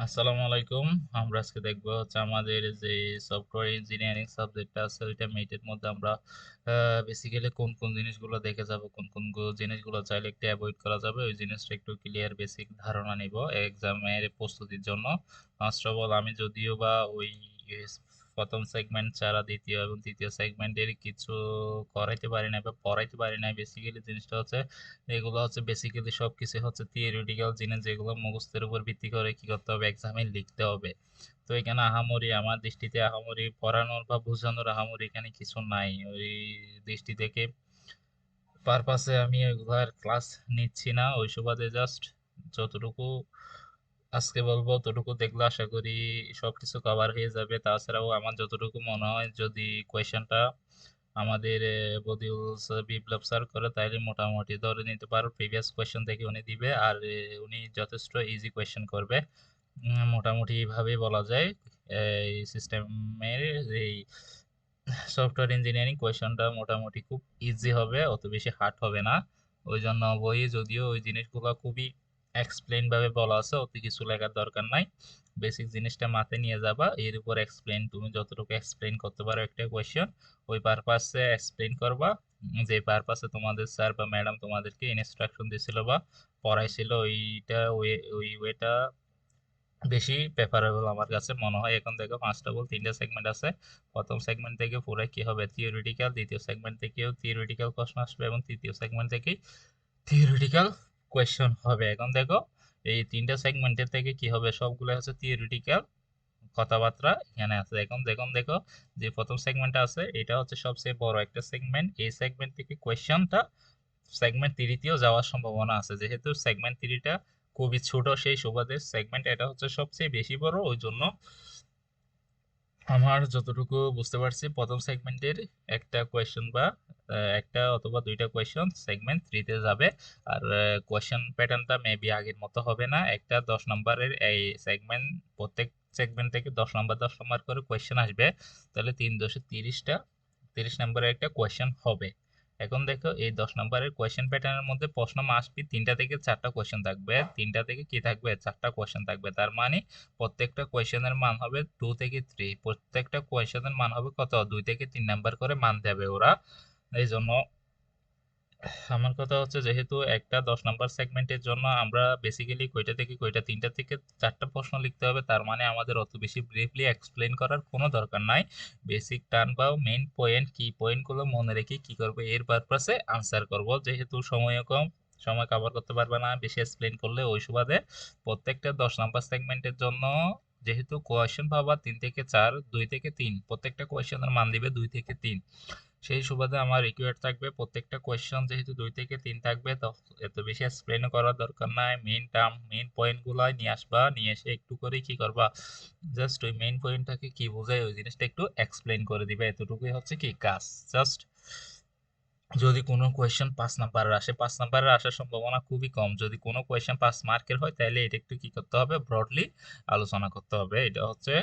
আসসালামু আলাইকুম। আমরা আজকে দেখবো হচ্ছে আমাদের যে সফটওয়্যার ইঞ্জিনিয়ারিং সাবজেক্টটা আছে ওইটা মেটের মধ্যে আমরা বেসিক্যালি কোন কোন জিনিসগুলো দেখে যাব, কোন কোন জিনিসগুলো চাইলে একটু অ্যাভয়েড করা যাবে, ওই জিনিসটা একটু ক্লিয়ার বেসিক ধারণা নিব এক্সামের প্রস্তুতির জন্য। ফার্স্ট অফ অল আমি যদিও বা ওই প্রথম সেগমেন্ট ছাড়া দ্বিতীয় এবং তৃতীয় সেগমেন্টের কিছু করাইতে পারি না বা পড়াইতে পারি না। বেসিক্যালি জিনিসটা হচ্ছে এগুলো হচ্ছে বেসিক্যালি সবকিছু হচ্ছে থিওরিটিক্যাল জিনিস, যেগুলো মুখস্থের উপর ভিত্তি করে কি করতে হবে, এক্সামে লিখতে হবে। তো এখানে আহামরি আমার দৃষ্টিতে আহামরি পড়ানোর বা বোঝানোর আহামরি এখানে কিছু নাই। ওই দৃষ্টি থেকে পারপাসে আমি ওইগুলার ক্লাস নিচ্ছি না। ওই সুবাদে জাস্ট যতটুকু আজকে বলবো ততটুকু দেখলে আশা করি সবকিছু কভার হয়ে যাবে। তাছাড়াও আমার যতটুকু মনে হয় যদি কোয়েশ্চেনটা আমাদের বদিউল বিপ্লব স্যার করে তাইলে মোটামুটি ধরে নিতে পারো প্রিভিয়াস কোয়েশ্চেন থেকে উনি দিবে। আর উনি যথেষ্ট ইজি কোয়েশ্চেন করবে। মোটামুটি ভাবেই বলা যায় এই সিস্টেমের এই সফটওয়্যার ইঞ্জিনিয়ারিং কোয়েশনটা মোটামুটি খুব ইজি হবে, অত বেশি হার্ড হবে না। ওই জন্য বইয়ে যদিও ওই জিনিসগুলো খুবই এক্সপ্লেন ভাবে বলা আছে, অত কিছু লেখার দরকার নাই। বেসিক জিনিসটা মাথায় নিয়ে যাবা, এর উপর এক্সপ্লেন তুমি যতটুকু এক্সপ্লেন করতে পারো একটা কোয়েশ্চেন ওই পারপাসে এক্সপ্লেন করবা। যে পারপাসে তোমাদের স্যার বা ম্যাডাম তোমাদেরকে ইনস্ট্রাকশন দিছিল বা পড়াইছিল ওইটা ওই ওয়েটা বেশি প্রেফারেবল আমার কাছে মনে হয়। এখন দেখো ফার্স্ট অফ অল তিনটা সেগমেন্ট আছে। প্রথম সেগমেন্ট থেকে পুরো কি হবে থিওরিটিক্যাল, দ্বিতীয় সেগমেন্ট থেকেও থিওরিটিক্যাল প্রশ্ন আসবে এবং তৃতীয় সেগমেন্ট থেকেই থিওরিটিক্যাল কোয়েশ্চন হবে। এখন দেখো এই তিনটা সেগমেন্টের থেকে কি হবে, সবগুলো হচ্ছে থিওরিটিক্যাল কথাবার্তা এখানে আছে। এখন দেখুন দেখো যে প্রথম সেগমেন্টটা আছে এটা হচ্ছে সবচেয়ে বড় একটা সেগমেন্ট। এই সেগমেন্ট থেকে কোয়েশ্চনটা সেগমেন্ট থ্রিতেও যাওয়ার সম্ভাবনা আছে, যেহেতু সেগমেন্ট থ্রিটা খুবই ছোট সেই সুবাদে সেগমেন্ট এটা হচ্ছে সবচেয়ে বেশি বড়। ওই জন্য আমার যতটুকু বুঝতে পারছি প্রথম সেগমেন্টের একটা কোয়েশ্চেন বা একটা অথবা দুইটা কোয়েশ্চেন সেগমেন্ট থ্রিতে যাবে। আর কোয়েশ্চেন প্যাটার্নটা মেবি আগের মতো হবে না। একটা 10 নম্বরের এই সেগমেন্ট, প্রত্যেক সেগমেন্ট থেকে 10 নম্বর করে কোয়েশ্চেন আসবে। তাহলে 3×30টা 30 নম্বরের একটা কোয়েশ্চেন হবে। এখন দেখো এই 10 নম্বরের কোয়েশ্চেন প্যাটার্নের মধ্যে প্রশ্ন মাস্ট বি তিনটা থেকে চারটা কোয়েশ্চেন থাকবে, তিনটা থেকে কি থাকবে চারটা কোয়েশ্চেন থাকবে। তার মানে প্রত্যেকটা কোয়েশ্চেনের মান হবে 2 থেকে 3, প্রত্যেকটা কোয়েশ্চেনের মান হবে কত 2 থেকে 3 নাম্বার করে মান দেবে ওরা। এই জন্য আমার কথা হচ্ছে যেহেতু একটা 10 নাম্বার সেগমেন্টের জন্য আমরা বেসিক্যালি কয়টা থেকে কয়টা, তিনটা থেকে চারটা প্রশ্ন লিখতে হবে। তার মানে আমাদের অত বেশি ব্রিফলি এক্সপ্লেন করার কোনো দরকার নাই। বেসিক টার্ম বা মেইন পয়েন্ট কি পয়েন্টগুলো মনে রেখে কি করবো এর পারপাসে আনসার করব। যেহেতু সময়ও কম, সময় কভার করতে পারবে না বেশি এক্সপ্লেন করলে। ওই সুবাদে প্রত্যেকটা 10 নাম্বার সেগমেন্টের জন্য যেহেতু কোয়েশ্চেন পাবা 3 থেকে 4, 2 থেকে 3, প্রত্যেকটা কোয়েশ্চেনের মান দিবে 2 থেকে 3। সেই সুবাদে আমার রিকোয়ার্ড থাকবে প্রত্যেকটা কোয়েশ্চেন যেহেতু 2 থেকে 3 থাকবে তো এত বেশি এক্সপ্লেন করার দরকার নাই। মেইন টার্ম মেইন পয়েন্ট গুলাই নিয়ে আসবা, নিয়ে এসে একটু করে কি করবা, জাস্ট ওই মেইন পয়েন্টটাকে কি বোঝায় ওই জিনিসটা একটু এক্সপ্লেন করে দিবে। এতটুকুই হচ্ছে কি কাজ। জাস্ট যদি কোনো কোয়েশ্চেন 5 নাম্বারের আসে, 5 নাম্বারের আসার সম্ভাবনা খুবই কম। যদি কোনো কোয়েশ্চেন 5 মার্কের হয় তাহলে এটা একটু কি করতে হবে, ব্রডলি আলোচনা করতে হবে। এটা হচ্ছে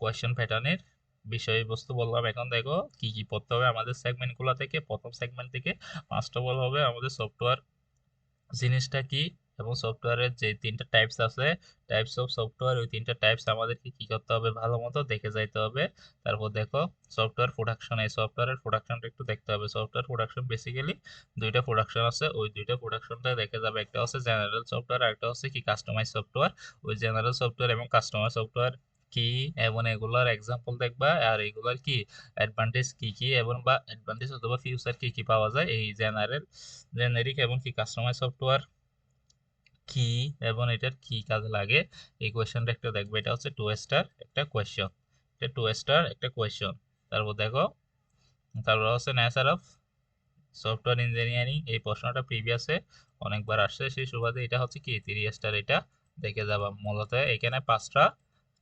কোয়েশ্চেন প্যাটার্নের বিষয়বস্তু বললাম। এখন দেখো কি কি পড়তে হবে আমাদের সেগমেন্ট গুলো থেকে। প্রথম সেগমেন্ট থেকে ফার্স্ট অফ অল হবে আমাদের সফটওয়্যার জিনিসটা কি, এবং সফটওয়্যারের যে তিনটা টাইপস আছে, টাইপস অফ সফটওয়্যার, ওই তিনটা টাইপস আমাদেরকে কি করতে হবে ভালো মতো দেখে যাইতে হবে। তারপর দেখো সফটওয়্যার প্রোডাকশন, এই সফটওয়্যারের প্রোডাকশনটা একটু দেখতে হবে। সফটওয়্যার প্রোডাকশন বেসিক্যালি দুইটা প্রোডাকশন আছে, ওই দুইটা প্রোডাকশনটা দেখে যাবে। একটা হচ্ছে জেনারেল সফটওয়্যার আর একটা হচ্ছে কি কাস্টমাইজ সফটওয়্যার। ওই জেনারেল সফটওয়্যার এবং কাস্টমাইজ সফটওয়্যার কি এবং এগুলার এক্সাম্পল দেখবা, আর এগুলার কি অ্যাডভান্টেজ কি কি এবং বা অ্যাডভান্টেজ অথবা ফিউচার কি কি পাওয়া যায় এই জেনারিক এবং কি কাস্টমাইজ সফটওয়্যার কি এবং এটার কি কাজে লাগে। এই কোয়েশ্চেনটা একটা দেখবে, এটা হচ্ছে 2 স্টার একটা কোয়েশ্চেন, এটা 2 স্টার একটা কোয়েশ্চেন। তারপর দেখো তারপর হচ্ছে নেচার অফ সফটওয়্যার ইঞ্জিনিয়ারিং, এই প্রশ্নটা প্রিভিয়াসে অনেকবার আসছে সেই সুবাদে এটা হচ্ছে কি 3 স্টার। এটা দেখে যাবা। মূলত এখানে 5টা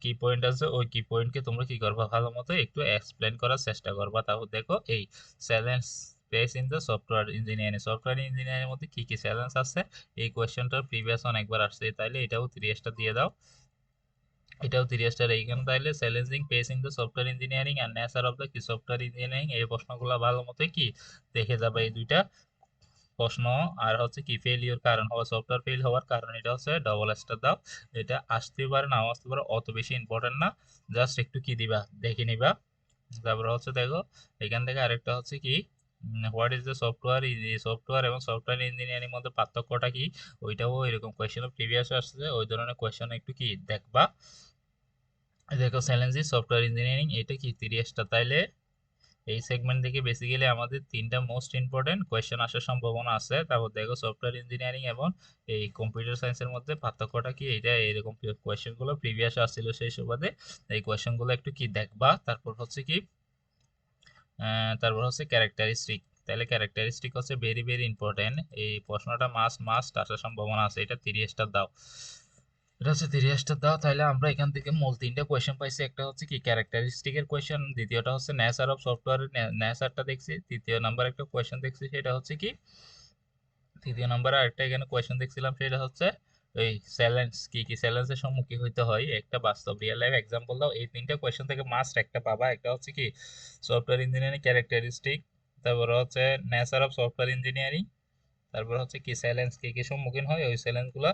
কি পয়েন্ট আছে, ওই কি পয়েন্টকে তোমরা কি করবা ভালো মতো একটু এক্সপ্লেন করার চেষ্টা করবা। তারপর দেখো এই challenge face in the software engineering, software engineering মধ্যে কি কি চ্যালেঞ্জ আছে এই কোয়েশ্চেনটা প্রিভিয়াস অনেকবার আসছে, তাইলে এটাও 3 স্টার দিয়ে দাও। এটাও 3 স্টার। এইখানে তাইলে challenging pace in the software engineering আর নেচার অফ দ্য কি সফটওয়্যার ইঞ্জিনিয়ারিং, এই প্রশ্নগুলো ভালো মতো কি দেখে যাবে। এই দুইটা প্রশ্ন, আর হচ্ছে কি ফেলিওর কারণ হওয়া, সফটওয়্যার ফেল হওয়ার কারণ, এটা হচ্ছে ডবল স্টার দাও। এটা আসতে পারে নাও আসতে পারে, অত বেশি ইম্পর্টেন্ট না, জাস্ট একটু কি দিবা দেখে নিবা। তারপরে হচ্ছে দেখো এখান থেকে আরেকটা হচ্ছে কি what is the software, software এবং সফটওয়্যার ইঞ্জিনিয়ারিং মধ্যে পার্থক্যটা কি, ওইটাও এরকম কোয়েশ্চেন প্রিভিয়াস আসছে, ওই ধরনের কোয়েশ্চেন একটু কি দেখবা। দেখো চ্যালেঞ্জ সফটওয়্যার ইঞ্জিনিয়ারিং, এটা কি 30টা, তাইলে এই সেগমেন্ট থেকে বেসিক্যালি আমাদের তিনটা মোস্ট ইম্পর্টেন্ট কোয়েশ্চেন আসার সম্ভাবনা আছে। তারপর দেখো সফটওয়্যার ইঞ্জিনিয়ারিং এবং এই কম্পিউটার সায়েন্সের মধ্যে পার্থক্যটা কি, এটা এরকম কোয়েশ্চেন গুলো প্রিভিয়াস আসছিল সেই সুবাদে এই কোয়েশ্চেন গুলো একটু কি দেখবা। তারপর হচ্ছে কি তারপর হচ্ছে ক্যারেক্টারিস্টিক, তাহলে ক্যারেক্টারিস্টিক হচ্ছে ভেরি ভেরি ইম্পর্টেন্ট, এই প্রশ্নটা মাস্ট মাস্ট আসার সম্ভাবনা আছে, এটা 30টা দাও। এটা হচ্ছে 30টা দাও, তাহলে আমরা এখান থেকে মূল তিনটা কোয়েশ্চেন পাইছি, একটা হচ্ছে কি ক্যারেক্টারিস্টিকের কোয়েশ্চেন, দ্বিতীয়টা হচ্ছে নেচার অফ সফটওয়্যার নেচারটা দেখছি, তৃতীয় নাম্বার একটা কোয়েশ্চেন দেখছি সেটা হচ্ছে কি, তৃতীয় নাম্বারে আরেকটা এখানে কোয়েশ্চেন দেখছিলাম সেটা হচ্ছে ওই চ্যালেঞ্জ, কি কি চ্যালেঞ্জের সম্মুখীন হইতে হয়, একটা বাস্তব রিয়েল লাইফ এক্সাম্পল দাও। এই তিনটা কোয়েশ্চেন থেকে মাস্ট একটা পাবা, একটা হচ্ছে কি সফটওয়্যার ইঞ্জিনিয়ারিং ক্যারেক্টারিস্টিক, তারপর হচ্ছে নেচার অফ সফটওয়্যার ইঞ্জিনিয়ারিং, তারপর হচ্ছে কি চ্যালেঞ্জ কি কি সম্মুখীন হয়, ওই চ্যালেঞ্জ গুলা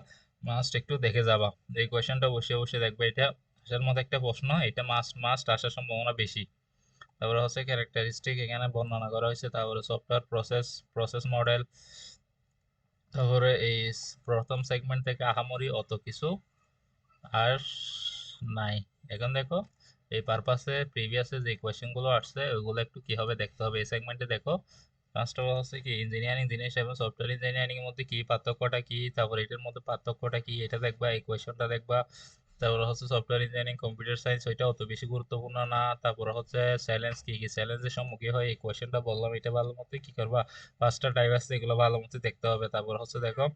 মাস্ট একটু দেখে যাবা। এই কোয়েশ্চেনটা বসে বসে দেখবে, এটা আসার মতো একটা প্রশ্ন, এটা মাস্ট মাস্ট আসার সম্ভাবনা বেশি। তারপরে হচ্ছে ক্যারেক্টারিস্টিক এখানে বর্ণনা করা হয়েছে, তারপরে সফটওয়্যার প্রসেস, প্রসেস মডেল, তারপরে এই প্রথম সেগমেন্ট থেকে আহামরি অত কিছু আর নাই। এখন দেখো এই পারপাসে প্রিভিয়াসে যে কোয়েশ্চেন গুলো আসছে ওইগুলো একটু কি হবে দেখতে হবে এই সেগমেন্টে। দেখো ফার্স্ট অফ অল হচ্ছে কি ইঞ্জিনিয়ারিং জিনিস এবং সফটওয়্যার ইঞ্জিনিয়ারিং এর মধ্যে কি পার্থক্যটা কি, তারপর এটার মধ্যে পার্থক্যটা কি এটা দেখবা, এই কোয়েশ্চনটা দেখবা। তারপরে হচ্ছে সফটওয়্যার ইঞ্জিনিয়ারিং কম্পিউটার সায়েন্স, ওইটা অত বেশি গুরুত্বপূর্ণ না। তারপরে হচ্ছে চ্যালেঞ্জ কি কি চ্যালেঞ্জের সম্মুখীন হয়, এই কোয়েশ্চেনটা বললাম, এটা ভালো মতো কি করবা, পাঁচটা টাইপ আছে এগুলো ভালো মতো দেখতে হবে। তারপর হচ্ছে দেখো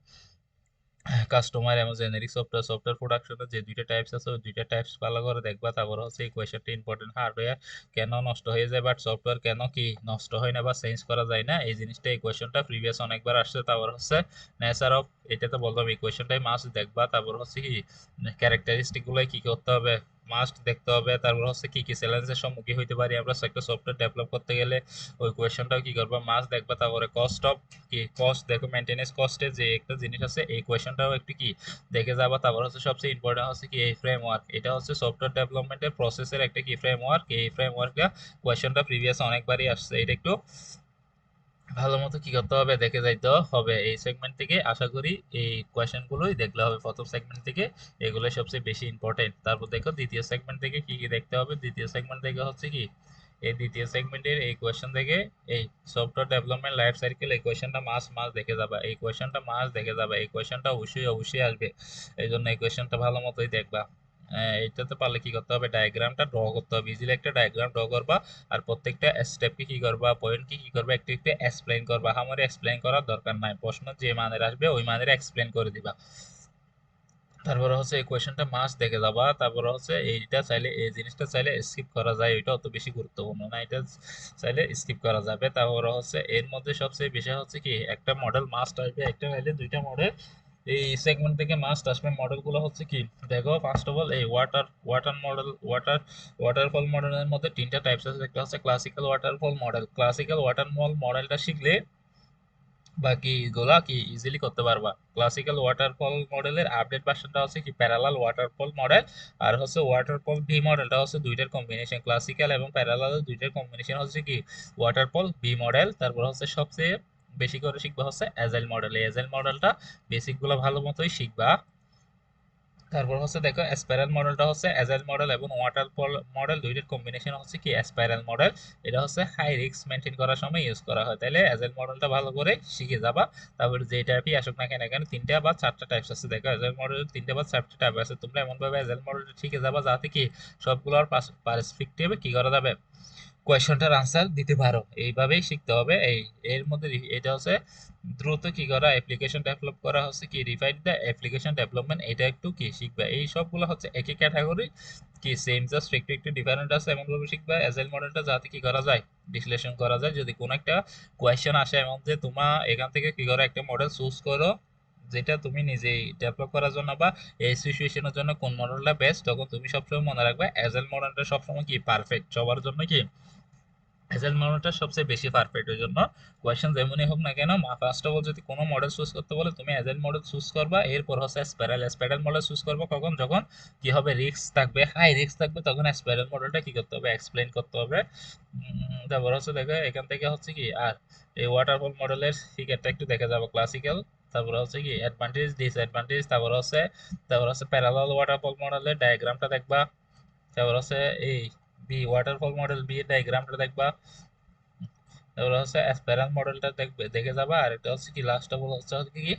কাস্টমার এবং জেনেরিক সফটওয়্যার, সফটওয়্যার প্রোডাকশনের যে দুইটা টাইপস আছে ওই দুইটা টাইপস ভালো করে দেখবা। তারপর হচ্ছে এই কোয়েশ্চেনটা ইম্পর্টেন্ট, হার্ডওয়্যার কেন নষ্ট হয়ে যায় বাট সফটওয়্যার কেন কি নষ্ট হয় না বা চেঞ্জ করা যায় না, এই জিনিসটা এই কোয়েশ্চেনটা প্রিভিয়াস অনেকবার আসছে। তারপর হচ্ছে নেচার অফ, এটা তো বললাম এই কোয়েশ্চেনটাই মাস্ট দেখবা। তারপর হচ্ছে কি ক্যারেক্টারিস্টিক গুলো কি করতে হবে মাস্ট দেখতে হবে। তারপর হচ্ছে কি কি চ্যালেঞ্জের সম্মুখীন হইতে পারি আমরা একটা সফটওয়্যার ডেভেলপ করতে গেলে, ওই কোয়েশ্চেনটাও কি করবা মাস্ট দেখবা। তারপরে কস্ট অফ, কি কস্ট দেখো মেনটেনেন্স কস্টের যে একটা জিনিস আছে এই কোয়েশ্চেনটাও একটু কি দেখে যাবা। তারপর হচ্ছে সবচেয়ে ইম্পর্টেন্ট হচ্ছে কি এই ফ্রেমওয়ার্ক, এটা হচ্ছে সফটওয়্যার ডেভেলপমেন্টের প্রসেসের একটা কি ফ্রেমওয়ার্ক, এই ফ্রেমওয়ার্কটা কোয়েশ্চেনটা প্রিভিয়াস অনেকবারই আসছে, এটা একটু ভালো মতো কি করতে হবে দেখে যাইতে হবে। এই সেগমেন্ট থেকে আশা করি এই কোয়েশ্চেন গুলোই দেখলে হবে প্রথম সেগমেন্ট থেকে, এগুলো সবচেয়ে বেশি ইম্পর্টেন্ট। তারপর দেখো দ্বিতীয় সেগমেন্ট থেকে কি কি দেখতে হবে, দ্বিতীয় সেগমেন্ট থেকে হচ্ছে কি এই দ্বিতীয় সেগমেন্টের এই কোয়েশ্চেন থেকে এই সফটওয়্যার ডেভেলপমেন্ট লাইফ সাইকেল, এই কোয়েশ্চেনটা মাস্ট মাস্ট দেখে যাবা, এই কোয়েশ্চেনটা মাস্ট দেখে যাবা, এই কোয়েশ্চেনটা অবশ্যই অবশ্যই আসবে, এই জন্য এই কোয়েশ্চেনটা ভালো মতোই দেখবা। এইটাতে পারলে কি করতে হবে, ডায়াগ্রামটা ড্র করতে হবে, ইজিলি একটা ডায়াগ্রাম ড্র করবা, আর প্রত্যেকটা স্টেপকে কি করবা, পয়েন্ট কি করবা একটু একটু এক্সপ্লেইন করবা, আমার এক্সপ্লেইন করার দরকার নাই, প্রশ্ন যে মানের আসবে ওই মানের এক্সপ্লেইন করে দিবা। তারপরে হচ্ছে এই কোয়েশ্চেনটা মাস্ট দেখে যাবা। তারপরে হচ্ছে এইটা চাইলে এই জিনিসটা চাইলে স্কিপ করা যায়, এটা অত বেশি গুরুত্বপূর্ণ না, এটা চাইলে স্কিপ করা যাবে। তারপরে হচ্ছে এর মধ্যে সবচেয়ে বিষয় হচ্ছে কি একটা মডেল মাস্ট আসবে, একটা নাইলে দুইটা মডেল এই সেগমেন্ট থেকে মাস্ট আসবে। মডেল গুলো হচ্ছে কি দেখো ফার্স্ট অফ অল এই ওয়াটার মডেল, ওয়াটারফল মডেলের মধ্যে তিনটা টাইপস আছে, একটা হচ্ছে classical waterfall model, classical waterfall মডেলটা শিখলে বাকিগুলা কি ইজিলি করতে পারবা। ক্লাসিক্যাল ওয়াটারফল মডেলের আপডেট ভার্সনটা হচ্ছে কি প্যারালাল ওয়াটারফল মডেল, আর হচ্ছে ওয়াটারফল ভি মডেলটা হচ্ছে দুইটার কম্বিনেশন, ক্লাসিক্যাল এবং প্যারালাল দুইটার কম্বিনেশন হচ্ছে কি ওয়াটারফল ভি মডেল। তারপর হচ্ছে সবচেয়ে বেশি করে শিখবা হচ্ছে অ্যাজাইল মডেল, এই অ্যাজাইল মডেলটা বেসিক গুলো ভালো মতোই শিখবা। তারপর হচ্ছে দেখো স্পাইরাল মডেলটা হচ্ছে অ্যাজাইল মডেল এবং ওয়াটারফল মডেল দুইটার কম্বিনেশন হচ্ছে কি স্পাইরাল মডেল, এটা হচ্ছে হাই রিস্ক মেনটেন করার সময় ইউজ করা হয়, তাহলে অ্যাজাইল মডেলটা ভালো করে শিখে যাবা। তারপরে যে টাইপই আসুক না কেন এখানে তিনটা বা চারটা টাইপস আছে, দেখো অ্যাজাইল মডেলের তিনটা বা চারটা টাইপ আছে, তোমরা এমন ভাবে অ্যাজাইল মডেলটা শিখে যাবা যাতে কি সবগুলোর পারস্পেক্টিভে কি করা যাবে কোয়েশ্চনটার আনসার দিতে পারো, এইভাবেই শিখতে হবে। এই এর মধ্যে এটা হচ্ছে দ্রুত কি করা অ্যাপ্লিকেশন ডেভেলপ করা হচ্ছে কি রিফাইন দ্য অ্যাপ্লিকেশন ডেভেলপমেন্ট, এটা একটু কি শিখবে, এই সবগুলো হচ্ছে একই ক্যাটাগরি কি সেম জাস্ট একটু একটু ডিফারেন্ট আছে, এমন ভাবে শিখবে অ্যাজাইল মডেলটা যাতে কি করা যায় বিশ্লেষণ করা যায়। যদি কোনো একটা কোয়েশ্চেন আসে এমন যে তোমার এখান থেকে কি করো একটা মডেল চুজ করো যেটা তুমি নিজেই ডেভেলপ করার জন্য বা এই সিচুয়েশনের জন্য কোন মডেলটা বেস্ট, তখন তুমি সবসময় মনে রাখবে অ্যাজাইল মডেলটা সবসময় কি পারফেক্ট সবার জন্য কি এজেল মডেলটা সবচেয়ে বেশি পারফেক্ট। ওই জন্য কোয়েশ্চেন যেমনই হোক না কেন, ফার্স্ট অফ অল যদি কোনো মডেল চুজ করতে বলে তুমি এজেল মডেল চুজ করবা, এরপর হচ্ছে স্পাইরাল মডেল চুজ করবা। কখন? যখন কি হবে, রিস্ক থাকবে, হাই রিস্ক থাকবে, তখন স্পাইরাল মডেলটা কি করতে হবে, এক্সপ্লেইন করতে হবে। তারপর হচ্ছে দেখো এখান থেকে হচ্ছে কি, আর এই ওয়াটারফল মডেলের ফিগারটা একটু দেখে যাবো, ক্লাসিক্যাল। তারপরে হচ্ছে কি অ্যাডভান্টেজ ডিসঅ্যাডভান্টেজ, তারপর হচ্ছে প্যারালাল ওয়াটারফল মডেলের ডায়াগ্রামটা দেখবা। তারপর হচ্ছে এই ওয়াটারফল মডেল বি এর ডায়াগ্রামটা দেখবা। তারপর হচ্ছে অ্যাসপারেন্ট মডেলটা দেখে যাবা। আর এটা হচ্ছে কি লাস্ট অফ অল হচ্ছে কি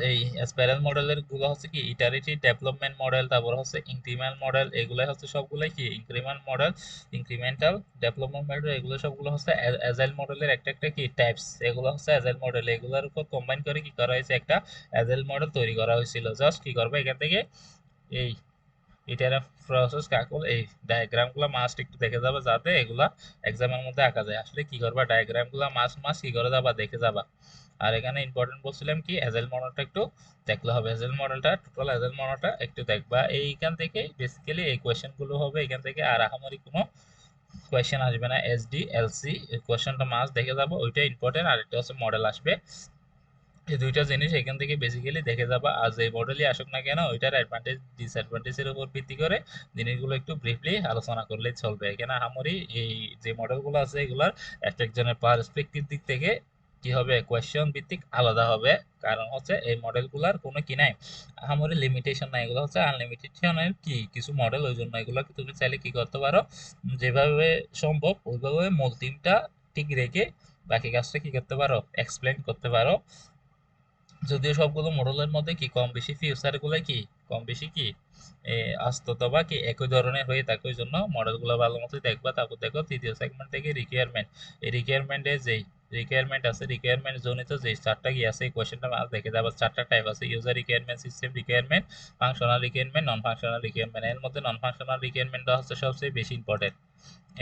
এই অ্যাসপারেন্ট মডেলের গুলো হচ্ছে কি ইটারেটিভ ডেভেলপমেন্ট মডেল, তারপর হচ্ছে ইনক্রিমেন্ট মডেল, এগুলাই হচ্ছে সবগুলাই কি increment model, incremental development model, এগুলো সবগুলো হচ্ছে অ্যাজাইল মডেলের একটা একটা কি টাইপস। এগুলো হচ্ছে অ্যাজাইল মডেল, এগুলোর উপর কম্বাইন করে কি করা হয়েছে, একটা অ্যাজাইল মডেল তৈরি করা হয়েছিল। জাস্ট কি করবে এখান থেকে এই ইটারেটিভ প্রসেস কাকুল এই ডায়াগ্রামগুলো মাস্ট একটু দেখে যাবে, যাতে এগুলা এক্সামের মধ্যে আঁকা যায়। আসলে কি করবা, ডায়াগ্রামগুলো মাস্ট কি করে যাবা, দেখে যাবা। আর এখানে ইম্পর্টেন্ট বলছিলাম কি এজেল মডেলটা একটু দেখলে হবে, এজেল মডেলটা টোটাল এজেল মডেলটা একটু দেখবা। এইখান থেকে বেসিক্যালি এই কোয়েশ্চেন গুলো হবে এখান থেকে, আর আহামরি কোনো কোয়েশ্চেন আসবে না। এসডি এলসি এই কোয়েশ্চেনটা মাস্ট দেখে যাবো, ওইটা ইম্পর্টেন্ট। আর একটা হচ্ছে মডেল আসবে, এই দুইটা জিনিস এখান থেকে বেসিক্যালি দেখে যাবা। আর যে মডেলই আসুক না কেন, ওইটার অ্যাডভান্টেজ ডিসঅ্যাডভান্টেজের উপর ভিত্তি করে জিনিসগুলো একটু ব্রিফলি আলোচনা করলেই চলবে। এখানে আহামরি এই যে মডেলগুলো আছে এগুলার এক একজনের পার্সপেক্টিভ দিক থেকে কি হবে, কোয়েশ্চেন ভিত্তিক আলাদা হবে। কারণ হচ্ছে এই মডেলগুলার কোনো কি নাই, আহামরি লিমিটেশন নাই, এগুলো হচ্ছে আনলিমিটেশনের কি কিছু মডেল। ওই জন্য এগুলোকে তুমি চাইলে কি করতে পারো, যেভাবে সম্ভব ওইভাবে মূল থিমটা ঠিক রেখে বাকি কাজটা কি করতে পারো, এক্সপ্লেন করতে পারো। যদিও সবগুলো মডেলের মধ্যে কি কম বেশি ফিউচার গুলো কি কম বেশি কি আস্তত বা কি একই ধরনের হয়ে থাকে। ওই জন্য মডেলগুলো ভালো মতো দেখবা। তারপর দেখো তৃতীয় সেগমেন্ট থেকে রিকোয়ারমেন্ট, এই রিকোয়ারমেন্টে যেই রিকোয়ারমেন্ট আছে, রিকোয়ারমেন্ট জনিত যে চারটা কি আছে, এই কোয়েশ্চেনটা মাঝ দেখে যাবে। চারটা টাইপ আছে, user requirement, system requirement, functional requirement, non functional requirement. এর মধ্যে নন ফাংশনাল রিকোয়ারমেন্টটা হচ্ছে সবচেয়ে বেশি ইম্পর্টেন্ট।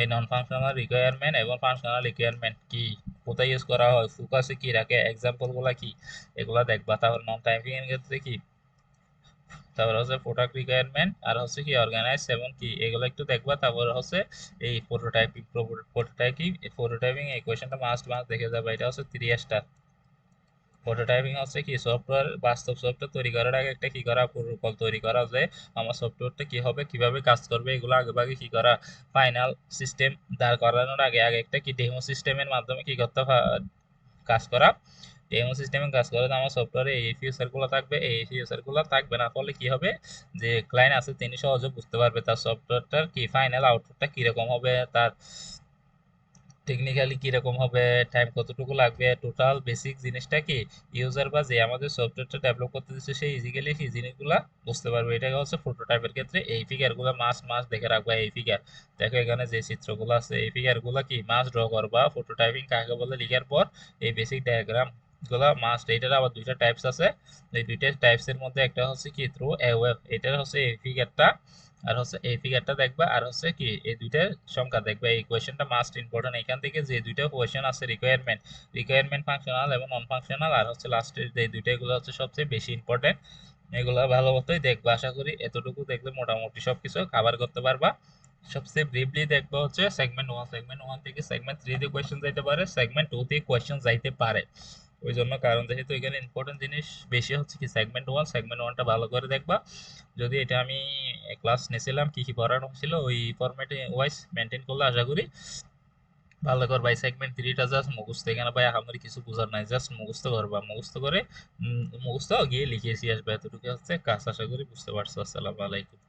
এই নন ফাংশনাল রিকোয়ারমেন্ট এবং ফাংশনাল রিকোয়ারমেন্ট কি, কোথায় ইউজ করা হয়, ফোকাসে কি রাখে, এক্সাম্পল গুলা কি, এগুলা দেখবা। তাহলে নন টাইপিং এর ক্ষেত্রে কি, তারপর হচ্ছে প্রোডাক্ট রিকোয়ারমেন্ট, আর হচ্ছে কি অর্গানাইজ এবং কি, এগুলো একটু দেখবা। তারপর হচ্ছে এই প্রোটোটাইপিং এই কোয়েশ্চেনটা মাস্ট দেখে যাবে। এটা হচ্ছে 3 স্টার। প্রোটোটাইপিং হচ্ছে কি সফটওয়্যার, বাস্তব সফটওয়্যার তৈরি করার আগে একটা কি করা, প্রোটোকল তৈরি করা, যে আমার সফটওয়্যারটা কি হবে, কিভাবে কাজ করবে, এগুলো আগে ভাগে কি করা, ফাইনাল সিস্টেম দাঁড় করানোর আগে আগে একটা কি ডেমো সিস্টেমের মাধ্যমে কি করতে কাজ করা। ডেমো সিস্টেমে কাজ করে আমার সফটওয়্যারে এই ফিচার গুলো থাকবে, এই ফিচার গুলো থাকবে না, ফলে কি হবে, যে ক্লায়েন্ট আছে তিনি সহজে বুঝতে পারবে তার সফটওয়্যারটার কি ফাইনাল আউটপুটটা কিরকম হবে, তার টেকনিক্যালি কিরকম হবে, টাইম কতটুকু লাগবে, টোটাল বেসিক জিনিসটা কি ইউজার বা যে আমাদের সফটওয়্যারটা ডেভেলপ করতে দিচ্ছে সেই ইজিক্যালি সেই জিনিসগুলা বুঝতে পারবে। এটা হচ্ছে প্রোটোটাইপের ক্ষেত্রে এই ফিগারগুলো মাস্ট মাস্ট দেখে রাখবা। এই ফিগার দেখো, এখানে যে চিত্রগুলো আছে এই ফিগারগুলো কি মাস্ট ড্র করবা। প্রোটোটাইপিং কাকে বলে লিখার পর এই বেসিক ডায়াগ্রাম গুলা মাস্ট। এটার আবার দুইটা টাইপস আছে, এই দুইটা টাইপস এর মধ্যে একটা হচ্ছে কি থ্রু এ ওয়েব, এটা হচ্ছে এই ফিগারটা, আর হচ্ছে এই ফিগারটা দেখবা, আর হচ্ছে কি এই দুইটার সংখ্যা দেখবা। এই কোয়েশ্চেনটা মাস্ট ইম্পর্টেন্ট। এখান থেকে যে দুইটা কোয়েশ্চেন আছে, রিকোয়ারমেন্ট ফাংশনাল এবং নন ফাংশনাল, আর হচ্ছে লাস্টের যে দুইটা, এগুলো হচ্ছে সবচেয়ে বেশি ইম্পর্টেন্ট। এগুলো ভালো মতোই দেখবা। আশা করি এতটুকু দেখলে মোটামুটি সবকিছু কভার করতে পারবা। সবচেয়ে ব্রিফলি দেখবা হচ্ছে সেগমেন্ট ওয়ান থেকে সেগমেন্ট 3 তে কোয়েশ্চেন যাইতে পারে, সেগমেন্ট 2 তে কোয়েশ্চেন যাইতে পারে। ওই জন্য কারণ যেহেতু এখানে ইম্পর্টেন্ট জিনিস বেশি হচ্ছে কি সেগমেন্ট ওয়ানটা ভালো করে দেখবা। যদি এটা আমি ক্লাস নিয়েছিলাম কি কি পড়ানো ছিল, ওই ফরম্যাটে ওয়াইজ মেনটেন করলে আশা করি ভালো কর ভাই। সেগমেন্ট 3টা জাস্ট মুখস্থ, এখানে ভাই আমার কিছু বোঝার নাই, জাস্ট মুখস্থ করবা। মুখস্থ করে মুখস্থ গিয়ে লিখে এসে আসবে, এতটুকু হচ্ছে কাজ। আশা করি বুঝতে পারছো। আসসালামু আলাইকুম।